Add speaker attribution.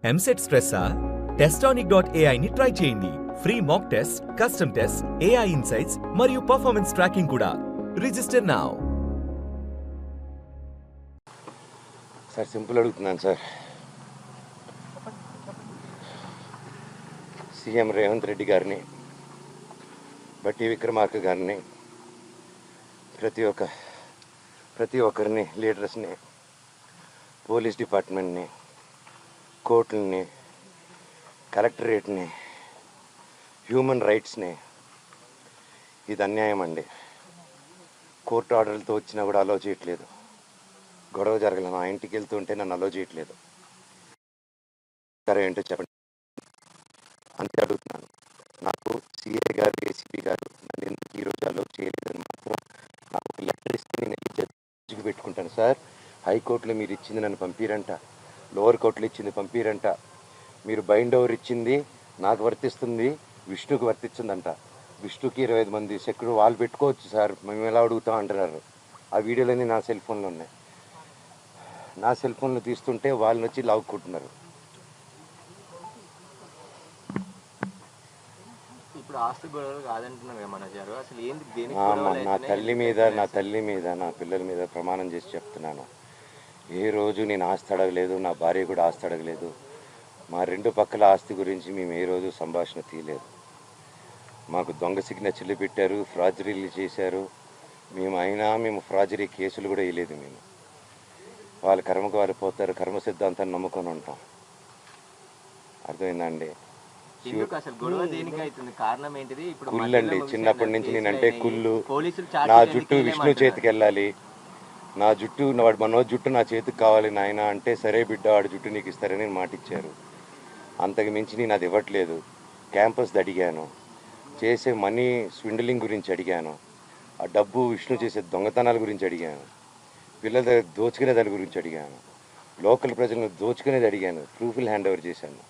Speaker 1: ఎంసెట్ స్ట్రెస్సా? టెస్టానిక్.ai ని ట్రై చేయండి. Free mock test, custom test, AI insights మరియు పర్ఫార్మెన్స్ ట్రాకింగ్ కూడా. Register now.
Speaker 2: సార్ సింపుల్ అడుగుతున్నాను సార్. సీఎం రేవంత్ రెడ్డి గారిని, బట్టి విక్రమార్క గారిని, ప్రతి ఒక్కరిని, లీడర్స్ని, పోలీస్ డిపార్ట్మెంట్ని, కోర్టుల్ని, కలెక్టరేట్ని, హ్యూమన్ రైట్స్ని, ఇది అన్యాయం అండి. కోర్టు ఆర్డర్లతో వచ్చినా కూడా అలో చేయట్లేదు. గొడవ జరగలేదు, నా ఇంటికి వెళ్తుంటే నన్ను అలో చేయట్లేదు. సరే ఏంటో చెప్పండి, అంతే అడుగుతున్నాను. నాకు సిఐ గారు, ఏసీపీ గారు నన్ను ఎందుకు ఈరోజు అలో చేయలేదని మాత్రం నాకు ఒక లెటర్ ఇస్తే నేను వెళ్ళి జడ్జికి పెట్టుకుంటాను. సార్, హైకోర్టులో మీరు ఇచ్చింది నన్ను పంపిరంట, లోవర్ కోర్టులో ఇచ్చింది పంపిరంట, మీరు బైండ్ ఓవర్ ఇచ్చింది నాకు వర్తిస్తుంది, విష్ణుకి వర్తించిందంట. విష్ణుకి 25 మంది సెక్యూరిటీ వాళ్ళు పెట్టుకోవచ్చు సార్, మేము ఎలా అడుగుతాం అంటున్నారు. ఆ వీడియోలన్నీ నా సెల్ ఫోన్లో ఉన్నాయి. నా సెల్ ఫోన్లో తీస్తుంటే వాళ్ళని వచ్చి లాక్కుంటున్నారు. నా తల్లి మీద నా పిల్లల మీద ప్రమాణం చేసి చెప్తున్నాను, ఏ రోజు నేను ఆస్తి అడగలేదు, నా భార్య కూడా ఆస్తి అడగలేదు. మా రెండు పక్కల ఆస్తి గురించి మేము ఏ రోజు సంభాషణ తీయలేదు. మాకు దొంగ సిగ్నేచర్లు పెట్టారు, ఫ్రాజరీలు చేశారు. మేము ఫ్రాజరీ కేసులు కూడా వేయలేదు. మేము వాళ్ళ కర్మకు వాళ్ళు పోతారు, కర్మ సిద్ధాంతాన్ని నమ్ముకొని ఉంటాం. అర్థమైందండి? కుళ్ళు అండి, చిన్నప్పటి నుంచి నేనంటే కుళ్ళు. నా జుట్టు విష్ణు చేతికి వెళ్ళాలి, నా జుట్టు వాడు మనోజ్ జుట్టు నా చేతికి కావాలి నాయన అంటే, సరే బిడ్డ వాడి జుట్టు నీకు ఇస్తారని మాటిచ్చారు. అంతకు మించి నేను అది ఇవ్వట్లేదు. క్యాంపస్ అడిగాను, చేసే మనీ స్విండలింగ్ గురించి అడిగాను, ఆ డబ్బు విష్ణు చేసే దొంగతనాల గురించి అడిగాను, పిల్లల దగ్గర దోచుకునే దాని గురించి అడిగాను, లోకల్ ప్రజలను దోచుకునేది అడిగాను, ప్రూఫ్లు హ్యాండ్ ఓవర్ చేశాను.